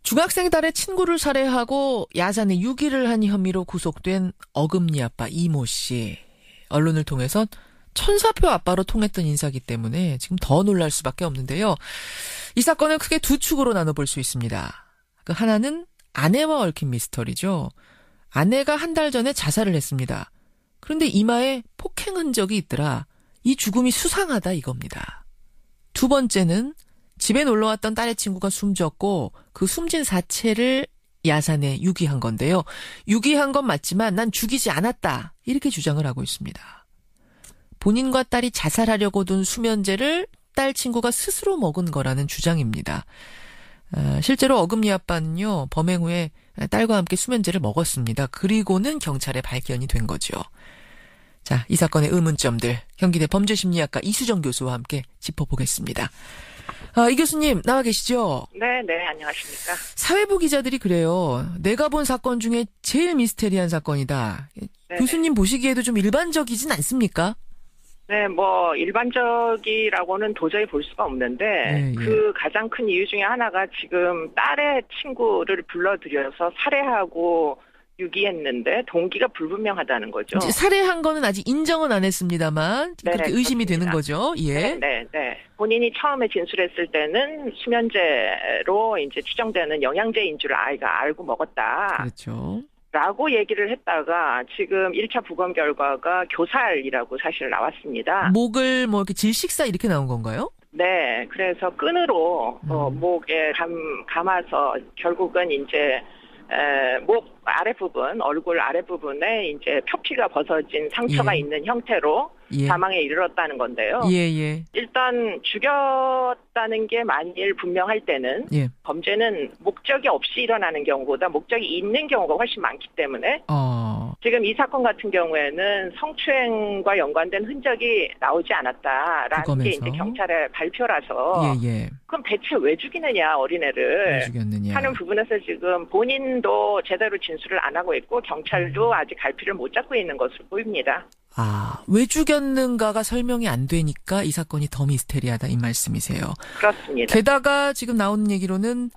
중학생 딸의 친구를 살해하고 야산에 유기를 한 혐의로 구속된 어금니 아빠 이모 씨. 언론을 통해서 천사표 아빠로 통했던 인사기 때문에 지금 더 놀랄 수밖에 없는데요. 이 사건을 크게 두 축으로 나눠볼 수 있습니다. 그 하나는 아내와 얽힌 미스터리죠. 아내가 한 달 전에 자살을 했습니다. 그런데 이마에 폭행 흔적이 있더라. 이 죽음이 수상하다 이겁니다. 두 번째는 집에 놀러왔던 딸의 친구가 숨졌고 그 숨진 사체를 야산에 유기한 건데요. 유기한 건 맞지만 난 죽이지 않았다. 이렇게 주장을 하고 있습니다. 본인과 딸이 자살하려고 둔 수면제를 딸 친구가 스스로 먹은 거라는 주장입니다. 실제로 어금니 아빠는요. 범행 후에 딸과 함께 수면제를 먹었습니다. 그리고는 경찰에 발견이 된 거죠. 자, 이 사건의 의문점들 경기대 범죄심리학과 이수정 교수와 함께 짚어보겠습니다. 이 교수님 나와 계시죠? 네, 안녕하십니까. 사회부 기자들이 그래요. 내가 본 사건 중에 제일 미스테리한 사건이다. 네네. 교수님 보시기에도 좀 일반적이진 않습니까? 네, 일반적이라고는 도저히 볼 수가 없는데, 네, 그 가장 큰 이유 중에 하나가 지금 딸의 친구를 불러들여서 살해하고 유기했는데 동기가 불분명하다는 거죠. 살해한 거는 아직 인정은 안 했습니다만 그렇게 의심이 그렇습니다. 되는 거죠. 예. 네. 본인이 처음에 진술했을 때는 수면제로 이제 추정되는 영양제인 줄 아이가 알고 먹었다. 그렇죠. 라고 얘기를 했다가 지금 1차 부검 결과가 교살이라고 사실 나왔습니다. 목을 이렇게 질식사 이렇게 나온 건가요? 네, 그래서 끈으로 목에 감아서 결국은 이제 목 아랫부분, 얼굴 아랫부분에 이제 표피가 벗어진 상처가 있는 형태로 사망에 이르렀다는 건데요. 예. 일단 죽였다는 게 만일 분명할 때는 범죄는 목적이 없이 일어나는 경우보다 목적이 있는 경우가 훨씬 많기 때문에 지금 이 사건 같은 경우에는 성추행과 연관된 흔적이 나오지 않았다라는 게 이제 경찰의 발표라서 그럼 대체 왜 죽이느냐 어린애를 하는 부분에서 지금 본인도 제대로 진술을 안 하고 있고 경찰도 아직 갈피를 못 잡고 있는 것으로 보입니다. 왜 죽였는가가 설명이 안 되니까 이 사건이 더 미스테리하다 이 말씀이세요. 그렇습니다. 게다가 지금 나오는 얘기로는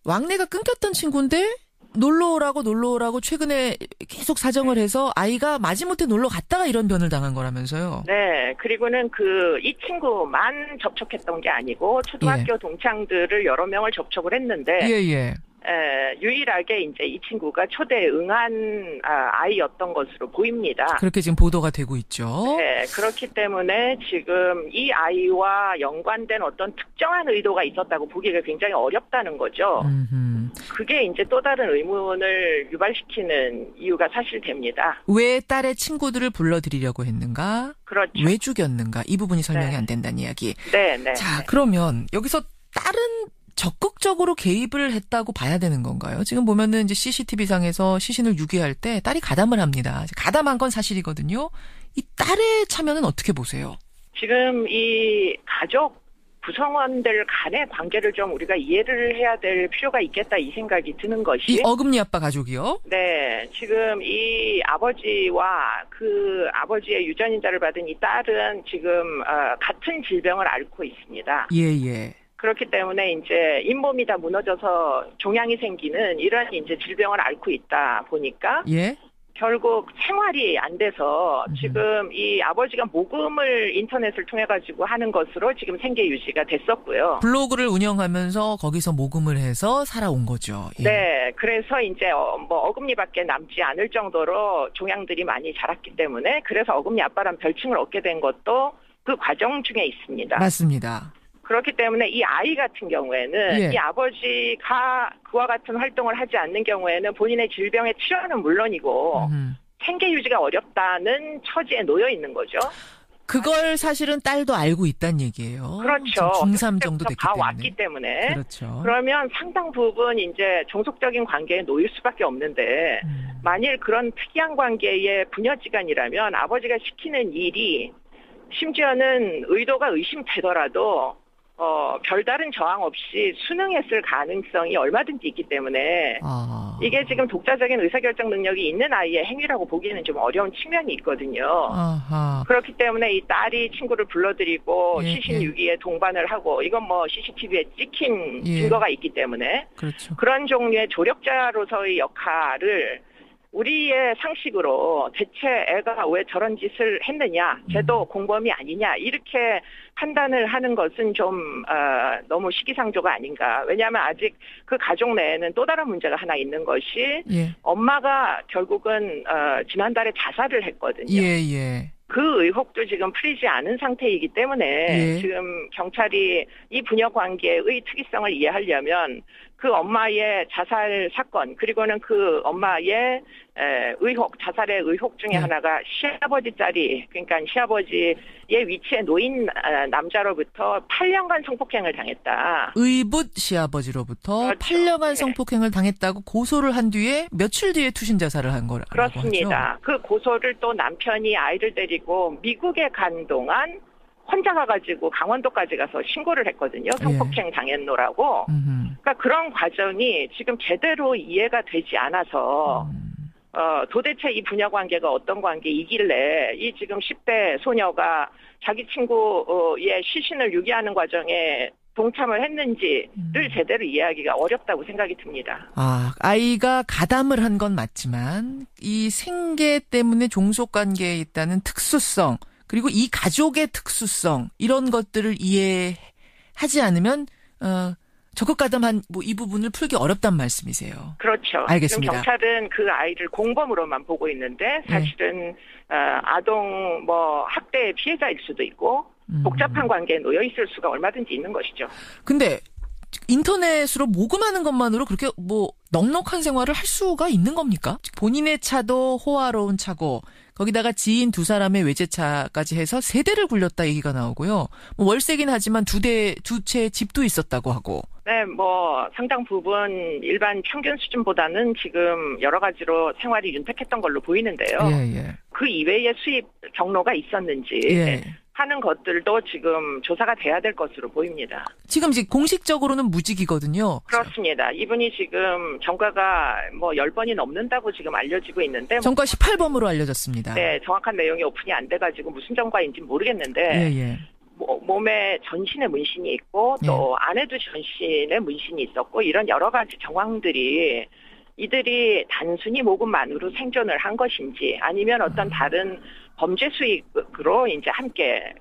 왕래가 끊겼던 친구인데 놀러 오라고 최근에 계속 사정을 해서 아이가 마지못해 놀러 갔다가 이런 변을 당한 거라면서요. 네. 그리고는 이 친구만 접촉했던 게 아니고 초등학교 동창들을 여러 명을 접촉을 했는데 유일하게 이제 이 친구가 초대에 응한 아이였던 것으로 보입니다. 그렇게 지금 보도가 되고 있죠. 네, 그렇기 때문에 지금 이 아이와 연관된 어떤 특정한 의도가 있었다고 보기가 굉장히 어렵다는 거죠. 그게 이제 또 다른 의문을 유발시키는 이유가 사실 됩니다. 왜 딸의 친구들을 불러들이려고 했는가? 그렇죠. 왜 죽였는가? 이 부분이 설명이 안 된다는 이야기. 네. 자, 그러면 여기서 딸은 적극적으로 개입을 했다고 봐야 되는 건가요? 지금 보면은 이제 CCTV상에서 시신을 유기할 때 딸이 가담을 합니다. 가담한 건 사실이거든요. 이 딸의 참여는 어떻게 보세요? 지금 이 가족 구성원들 간의 관계를 좀 우리가 이해를 해야 될 필요가 있겠다 이 생각이 드는 것이. 이 어금니 아빠 가족이요? 네. 지금 이 아버지와 그 아버지의 유전인자를 받은 이 딸은 지금 같은 질병을 앓고 있습니다. 예. 그렇기 때문에 이제 잇몸이 다 무너져서 종양이 생기는 이런 이제 질병을 앓고 있다 보니까 결국 생활이 안 돼서 지금 이 아버지가 모금을 인터넷을 통해 가지고 하는 것으로 지금 생계 유지가 됐었고요. 블로그를 운영하면서 거기서 모금을 해서 살아온 거죠. 네, 그래서 이제 어금니밖에 남지 않을 정도로 종양들이 많이 자랐기 때문에 그래서 어금니 아빠란 별칭을 얻게 된 것도 그 과정 중에 있습니다. 맞습니다. 그렇기 때문에 이 아이 같은 경우에는 이 아버지가 그와 같은 활동을 하지 않는 경우에는 본인의 질병의 치료는 물론이고 생계 유지가 어렵다는 처지에 놓여 있는 거죠. 그걸 사실은 딸도 알고 있다는 얘기예요. 그렇죠. 중3 정도 됐기 때문에. 봐왔기 때문에. 그렇죠. 그러면 상당 부분 이제 종속적인 관계에 놓일 수밖에 없는데 만일 그런 특이한 관계의 부녀지간이라면 아버지가 시키는 일이 심지어는 의도가 의심되더라도 별다른 저항 없이 순응했을 가능성이 얼마든지 있기 때문에 이게 지금 독자적인 의사결정 능력이 있는 아이의 행위라고 보기에는 좀 어려운 측면이 있거든요. 그렇기 때문에 이 딸이 친구를 불러들이고 시신유기에 동반을 하고 이건 뭐 CCTV에 찍힌 증거가 있기 때문에 그렇죠. 그런 종류의 조력자로서의 역할을 우리의 상식으로 대체 애가 왜 저런 짓을 했느냐, 쟤도 공범이 아니냐 이렇게 판단을 하는 것은 좀 너무 시기상조가 아닌가. 왜냐하면 아직 그 가족 내에는 또 다른 문제가 하나 있는 것이 엄마가 결국은 지난달에 자살을 했거든요. 그 의혹도 지금 풀리지 않은 상태이기 때문에 지금 경찰이 이 부녀 관계의 특이성을 이해하려면 그 엄마의 자살 사건 그리고는 그 엄마의 의혹, 자살의 의혹 중에 하나가 시아버지 자리, 그러니까 시아버지의 위치에 놓인 남자로부터 8년간 성폭행을 당했다. 의붓 시아버지로부터 그렇죠. 8년간 성폭행을 당했다고 고소를 한 뒤에 며칠 뒤에 투신 자살을 한 거라고 그렇습니다. 하죠. 그 고소를 또 남편이 아이를 데리고 미국에 간 동안 혼자 가가지고 강원도까지 가서 신고를 했거든요. 성폭행 당했노라고. 그러니까 그런 과정이 지금 제대로 이해가 되지 않아서 도대체 이 부녀 관계가 어떤 관계이길래 이 지금 10대 소녀가 자기 친구의 시신을 유기하는 과정에 동참을 했는지를 제대로 이해하기가 어렵다고 생각이 듭니다. 아이가 가담을 한 건 맞지만 이 생계 때문에 종속관계에 있다는 특수성 그리고 이 가족의 특수성 이런 것들을 이해하지 않으면 적극 가담한 이 부분을 풀기 어렵단 말씀이세요. 그렇죠. 알겠습니다. 지금 경찰은 그 아이를 공범으로만 보고 있는데 사실은 아동 학대의 피해자일 수도 있고 복잡한 관계에 놓여 있을 수가 얼마든지 있는 것이죠. 근데 인터넷으로 모금하는 것만으로 그렇게 넉넉한 생활을 할 수가 있는 겁니까? 본인의 차도 호화로운 차고 거기다가 지인 두 사람의 외제차까지 해서 3대를 굴렸다 얘기가 나오고요. 월세긴 하지만 두 채의 집도 있었다고 하고. 네, 상당 부분 일반 평균 수준보다는 지금 여러 가지로 생활이 윤택했던 걸로 보이는데요. 그 이외의 수입 경로가 있었는지 하는 것들도 지금 조사가 돼야 될 것으로 보입니다. 지금 공식적으로는 무직이거든요. 그렇습니다. 이분이 지금 전과가 10번이 넘는다고 지금 알려지고 있는데. 전과 18범으로 알려졌습니다. 네, 정확한 내용이 오픈이 안 돼가지고 무슨 전과인지 모르겠는데. 몸에 전신에 문신이 있고 또 안에도 전신에 문신이 있었고 이런 여러 가지 정황들이 이들이 단순히 모금만으로 생존을 한 것인지 아니면 어떤 다른 범죄 수익으로 이제 함께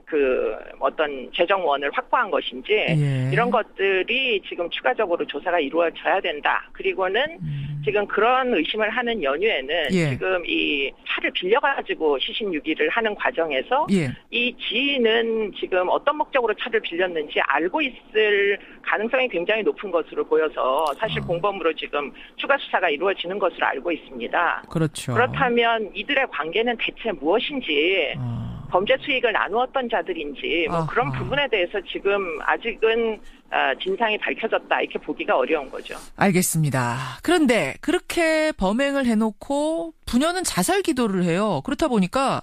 어떤 재정원을 확보한 것인지 이런 것들이 지금 추가적으로 조사가 이루어져야 된다. 그리고는 지금 그런 의심을 하는 연유에는 지금 이 차를 빌려가지고 시신유기를 하는 과정에서 이 지인은 지금 어떤 목적으로 차를 빌렸는지 알고 있을 가능성이 굉장히 높은 것으로 보여서 사실 공범으로 지금 추가 수사가 이루어지는 것으로 알고 있습니다. 그렇죠. 그렇다면 이들의 관계는 대체 무엇인지 범죄 수익을 나누었던 자들인지 그런 부분에 대해서 지금 아직은 진상이 밝혀졌다 이렇게 보기가 어려운 거죠. 알겠습니다. 그런데 그렇게 범행을 해놓고 부녀는 자살 기도를 해요. 그렇다 보니까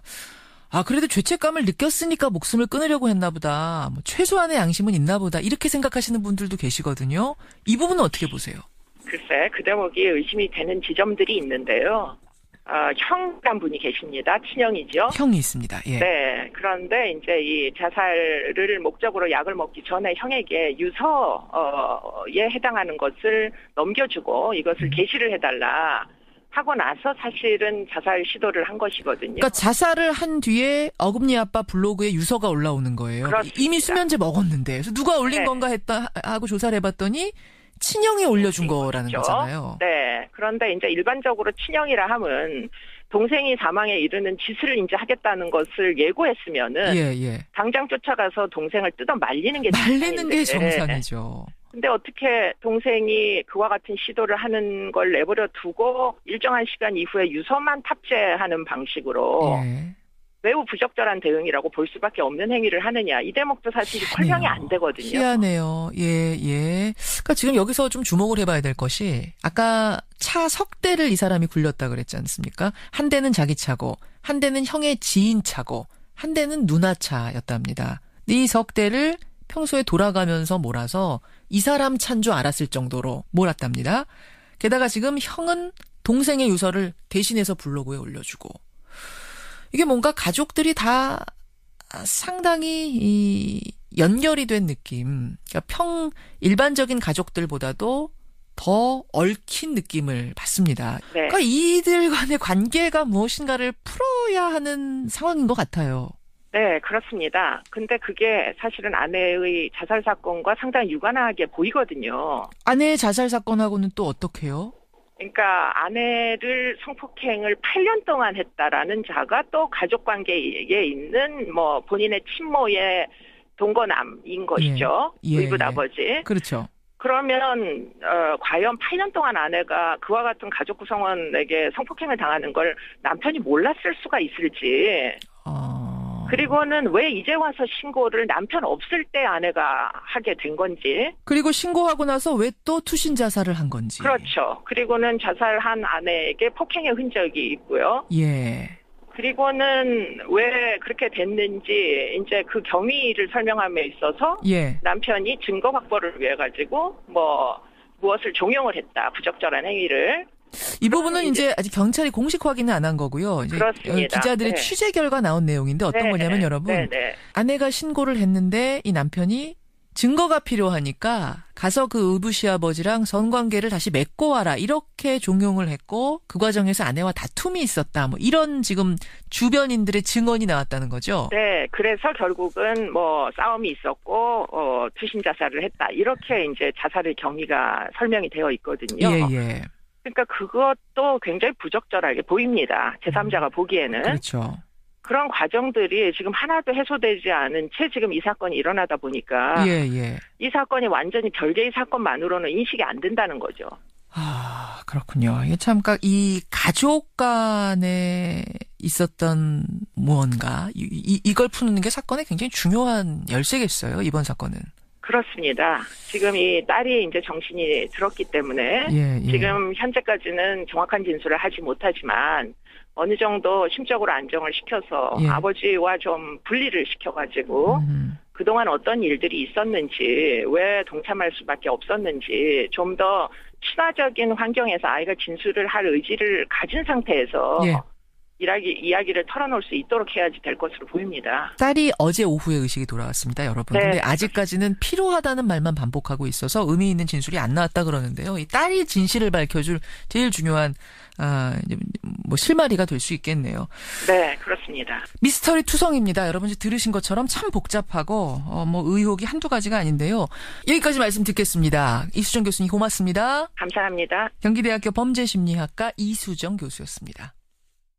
그래도 죄책감을 느꼈으니까 목숨을 끊으려고 했나 보다. 최소한의 양심은 있나 보다. 이렇게 생각하시는 분들도 계시거든요. 이 부분은 어떻게 보세요? 글쎄, 그 대목이 의심이 되는 지점들이 있는데요. 형이란 분이 계십니다. 친형이죠. 형이 있습니다. 네. 그런데 이제 이 자살을 목적으로 약을 먹기 전에 형에게 유서에 해당하는 것을 넘겨주고 이것을 게시를 해달라 하고 나서 사실은 자살 시도를 한 것이거든요. 그러니까 자살을 한 뒤에 어금니 아빠 블로그에 유서가 올라오는 거예요. 그렇습니다. 이미 수면제 먹었는데. 그래서 누가 올린 건가 하고 조사를 해봤더니 친형이 올려준 거라는 거잖아요. 네. 그런데 이제 일반적으로 친형이라 하면 동생이 사망에 이르는 짓을 이제 하겠다는 것을 예고했으면은 당장 쫓아가서 동생을 뜯어 말리는 게 정상이죠. 근데 어떻게 동생이 그와 같은 시도를 하는 걸 내버려 두고 일정한 시간 이후에 유서만 탑재하는 방식으로 매우 부적절한 대응이라고 볼 수밖에 없는 행위를 하느냐. 이 대목도 사실 설명이 안 되거든요. 희한해요. 그러니까 지금 여기서 좀 주목을 해봐야 될 것이 아까 차 석 대를 이 사람이 굴렸다 그랬지 않습니까? 한 대는 자기 차고 한 대는 형의 지인 차고 한 대는 누나 차였답니다. 이 석 대를 평소에 돌아가면서 몰아서 이 사람 찬 줄 알았을 정도로 몰았답니다. 게다가 지금 형은 동생의 유서를 대신해서 블로그에 올려주고. 이게 뭔가 가족들이 다 상당히 연결이 된 느낌. 그러니까 일반적인 가족들보다도 더 얽힌 느낌을 받습니다. 네. 그러니까 이들 간의 관계가 무엇인가를 풀어야 하는 상황인 것 같아요. 네, 그렇습니다. 근데 그게 사실은 아내의 자살 사건과 상당히 유관하게 보이거든요. 아내의 자살 사건하고는 또 어떻게요? 그러니까 아내를 성폭행을 8년 동안 했다라는 자가 또 가족 관계에 있는 뭐 본인의 친모의 동거남인 것이죠. 의붓 아버지. 그렇죠. 그러면 과연 8년 동안 아내가 그와 같은 가족 구성원에게 성폭행을 당하는 걸 남편이 몰랐을 수가 있을지. 그리고는 왜 이제 와서 신고를 남편 없을 때 아내가 하게 된 건지. 그리고 신고하고 나서 왜 또 투신 자살을 한 건지. 그렇죠. 그리고는 자살한 아내에게 폭행의 흔적이 있고요. 예. 그리고는 왜 그렇게 됐는지 이제 그 경위를 설명함에 있어서 예. 남편이 증거 확보를 위해 가지고 무엇을 종용을 했다. 부적절한 행위를. 이 부분은 이제 아직 경찰이 공식 확인은 안 한 거고요. 이제 그렇습니다. 기자들의 네. 취재 결과 나온 내용인데 어떤 거냐면 여러분. 아내가 신고를 했는데 이 남편이 증거가 필요하니까 가서 그 의붓 시아버지랑 성관계를 다시 맺고 와라 이렇게 종용을 했고 그 과정에서 아내와 다툼이 있었다. 뭐 이런 지금 주변인들의 증언이 나왔다는 거죠. 네, 그래서 결국은 싸움이 있었고 투신 자살을 했다. 이렇게 이제 자살의 경위가 설명이 되어 있거든요. 예. 그러니까 그것도 굉장히 부적절하게 보입니다. 제3자가 보기에는. 그렇죠. 그런 과정들이 지금 하나도 해소되지 않은 채 지금 이 사건이 일어나다 보니까 이 사건이 완전히 별개의 사건만으로는 인식이 안 된다는 거죠. 아, 그렇군요. 이게 참 이 가족 간에 있었던 무언가 이걸 푸는 게 사건에 굉장히 중요한 열쇠겠어요. 이번 사건은. 그렇습니다. 지금 이 딸이 이제 정신이 들었기 때문에 지금 현재까지는 정확한 진술을 하지 못하지만 어느 정도 심적으로 안정을 시켜서 아버지와 좀 분리를 시켜가지고 그동안 어떤 일들이 있었는지 왜 동참할 수밖에 없었는지 좀 더 친화적인 환경에서 아이가 진술을 할 의지를 가진 상태에서 이야기를 털어놓을 수 있도록 해야지 될 것으로 보입니다. 딸이 어제 오후에 의식이 돌아왔습니다, 여러분. 근데 아직까지는 필요하다는 말만 반복하고 있어서 의미 있는 진술이 안 나왔다 그러는데요. 이 딸이 진실을 밝혀줄 제일 중요한 실마리가 될 수 있겠네요. 네, 그렇습니다. 미스터리 투성입니다. 여러분 들으신 것처럼 참 복잡하고 의혹이 한두 가지가 아닌데요. 여기까지 말씀 듣겠습니다. 이수정 교수님 고맙습니다. 감사합니다. 경기대학교 범죄심리학과 이수정 교수였습니다.